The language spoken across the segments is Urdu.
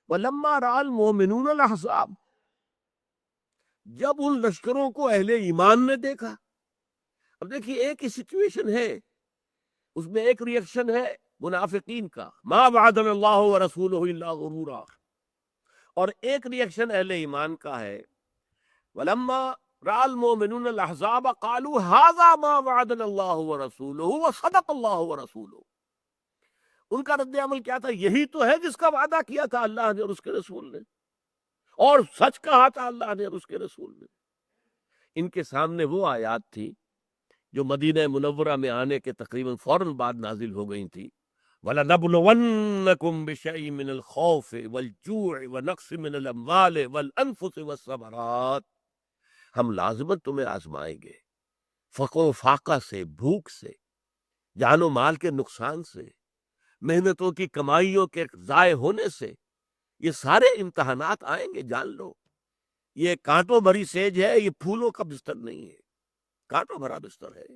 وَلَمَّا رَأَى الْمُؤْمِنُونَ الْأَحْزَابَ، جب ان لشکروں کو اہل ایمان نے دیکھا. اب دیکھیے ایک ہی سچویشن ہے، اس میں ایک ریئیکشن ہے منافقین کا، ما وعدنا اللہ ورسولہ الا غرورا، اور ایک ریئیکشن اہل ایمان کا ہے، ولما رأى المؤمنون الاحزاب قالوا هذا ما وعدنا اللہ ورسولہ وصدق اللہ ورسولہ. ان کا رد عمل کیا تھا؟ یہی تو ہے جس کا وعدہ کیا تھا اللہ نے اور اس کے رسول نے، اور سچ کہا تھا اللہ نے اور اس کے رسول نے. ان کے سامنے وہ آیات تھی جو مدینہ منورہ میں آنے کے تقریباً فوراً بعد نازل ہو گئی تھی. وَلَنَبْلُوَنَّكُمْ بِشَيْءٍ مِّنَ الْخَوْفِ وَالْجُوعِ وَنَقْصٍ مِّنَ الْأَمْوَالِ وَالْأَنفُسِ وَالثَّمَرَاتِ، ہم لازماً تمہیں آزمائیں گے، فقر و فاقہ سے، بھوک سے، جان و مال کے نقصان سے، محنتوں کی کمائیوں کے ضائع ہونے سے. یہ سارے امتحانات آئیں گے، جان لو. یہ کانٹوں بھری سیج ہے، یہ پھولوں کا بستر نہیں ہے، کانٹوں بھرا بستر ہے.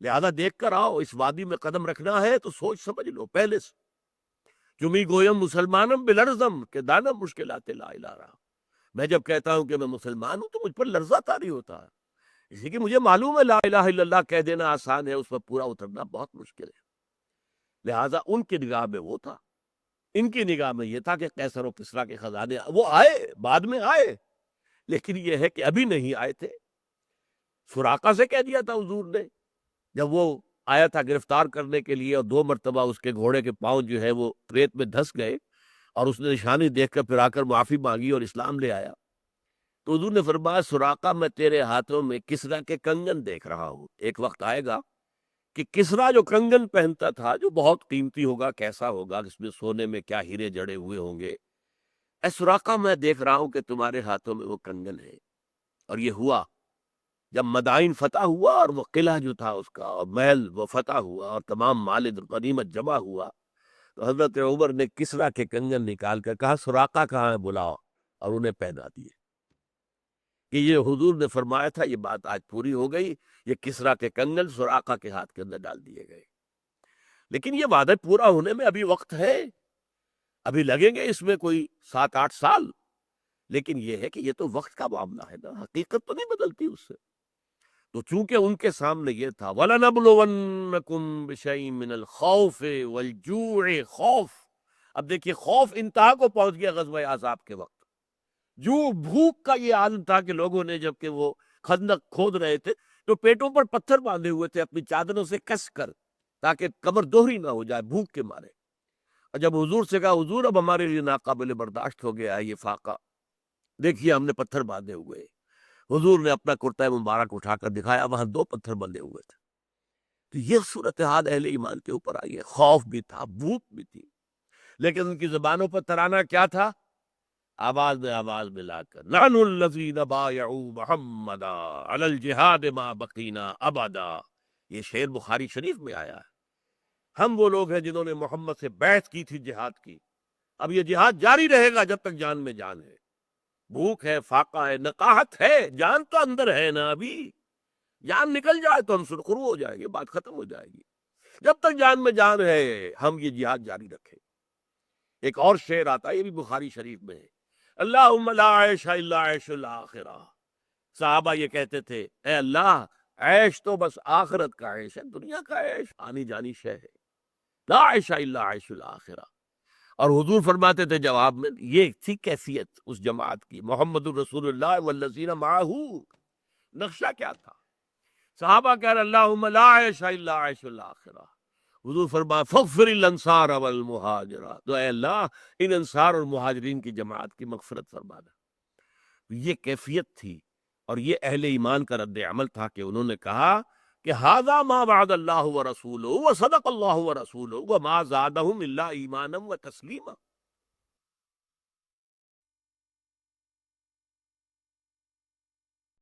لہذا دیکھ کر آؤ، اس وادی میں قدم رکھنا ہے تو سوچ سمجھ لو پہلے سے. چمی گویم مسلمانم بلرزم کہ دانا مشکلات لا الہ رہا. میں جب کہتا ہوں کہ میں مسلمان ہوں تو مجھ پر لرزہ طاری ہوتا ہے، اسی کہ مجھے معلوم ہے لا الہ الا اللہ کہہ دینا آسان ہے، اس پر پورا اترنا بہت مشکل ہے. لہذا ان کی نگاہ میں وہ تھا، ان کی نگاہ میں یہ تھا کہ قیصر و کسریٰ کے خزانے وہ آئے، بعد میں آئے، لیکن یہ ہے کہ ابھی نہیں آئے تھے. سراقہ سے کہہ دیا تھا حضور نے جب وہ آیا تھا گرفتار کرنے کے لیے، اور 2 مرتبہ اس کے گھوڑے کے پاؤں جو ہے وہ ریت میں دھس گئے، اور اس نے نشانی دیکھ کر پھر آ کر معافی مانگی اور اسلام لے آیا. تو حضور نے فرمایا سراقہ میں تیرے ہاتھوں میں کسریٰ کے کنگن دیکھ رہا ہوں. ایک وقت آئے گا کہ کسریٰ جو کنگن پہنتا تھا جو بہت قیمتی ہوگا، کیسا ہوگا، اس میں سونے میں کیا ہیرے جڑے ہوئے ہوں گے، اے سراقہ میں دیکھ رہا ہوں کہ تمہارے ہاتھوں میں وہ کنگن ہے. اور یہ ہوا جب مدائن فتح ہوا، اور وہ قلعہ جو تھا اس کا اور محل وہ فتح ہوا اور تمام مال غنیمت جمع ہوا، تو حضرت عمر نے کسریٰ کے کنگن نکال کر کہا سراقہ کہاں ہے، بلاؤ، اور انہیں پہنا دیے. کہ یہ حضور نے فرمایا تھا، یہ بات آج پوری ہو گئی. یہ کسریٰ کے کنگن سراقہ کے ہاتھ کے اندر ڈال دیے گئے. لیکن یہ وعدہ پورا ہونے میں ابھی وقت ہے، ابھی لگیں گے اس میں کوئی 7-8 سال. لیکن یہ ہے کہ یہ تو وقت کا معاملہ ہے نا، حقیقت تو نہیں بدلتی اس سے. تو چونکہ ان کے سامنے یہ تھا وَلَنَبْلُوَنَّكُمْ بِشَيْءٍ مِّنَ الْخَوْفِ وَالْجُوعِ، خوف. اب دیکھیے خوف انتہا کو پہنچ گیا غزوہ احزاب کے وقت. جو بھوک کا یہ عالم تھا کہ لوگوں نے جب کہ وہ خندق کھود رہے تھے تو پیٹوں پر پتھر باندھے ہوئے تھے اپنی چادروں سے کس کر، تاکہ کمر دوہری نہ ہو جائے بھوک کے مارے. اور جب حضور سے کہا حضور اب ہمارے لیے ناقابل برداشت ہو گیا ہے یہ فاقہ، دیکھیے ہم نے پتھر باندھے ہوئے. حضور نے اپنا کرتا مبارک اٹھا کر دکھایا، وہاں 2 پتھر بندھے ہوئے تھے. تو یہ صورتحال اہل ایمان کے اوپر آئی ہے. خوف بھی تھا، بھوک بھی تھی، لیکن ان کی زبانوں پر ترانہ کیا تھا؟ آواز ملا کر نحن الذین بایعوا محمدا علی الجہاد ما بقینا ابدا. یہ شعر بخاری شریف میں آیا ہے. ہم وہ لوگ ہیں جنہوں نے محمد سے بیعت کی تھی جہاد کی، اب یہ جہاد جاری رہے گا جب تک جان میں جان ہے. بھوک ہے، فاقہ ہے، نقاہت ہے، جان تو اندر ہے نا. ابھی جان نکل جائے تو ہم سرخرو ہو جائیں گے، بات ختم ہو جائے گی. جب تک جان میں جان ہے ہم یہ جہاد جاری رکھیں. ایک اور شعر آتا ہے، یہ بھی بخاری شریف میں ہے، اللہم لا عیش الا عیش الاخرہ. صحابہ یہ کہتے تھے اے اللہ عیش تو بس آخرت کا عیش ہے، دنیا کا عیش آنی جانی شے ہے. لا عیش الا عیش الاخرہ. اور حضور فرماتے تھے جواب میں، یہ تھی کیفیت اس جماعت کی، محمد الرسول اللہ والذین معہ. نقشہ کیا تھا؟ صحابہ کہہ رہے اللہم لا عیش الا عیش الاخرہ. حضور فرمایا فاغفر الانصار والمہاجر، تو اے اللہ ان انصار اور مہاجرین کی جماعت کی مغفرت فرمانا. یہ کیفیت تھی، اور یہ اہل ایمان کا رد عمل تھا کہ انہوں نے کہا کہ ھذا ما وعد اللہ ورسولہ وصدق اللہ ورسولہ وما زادہم الا ایمانا وتسلیما.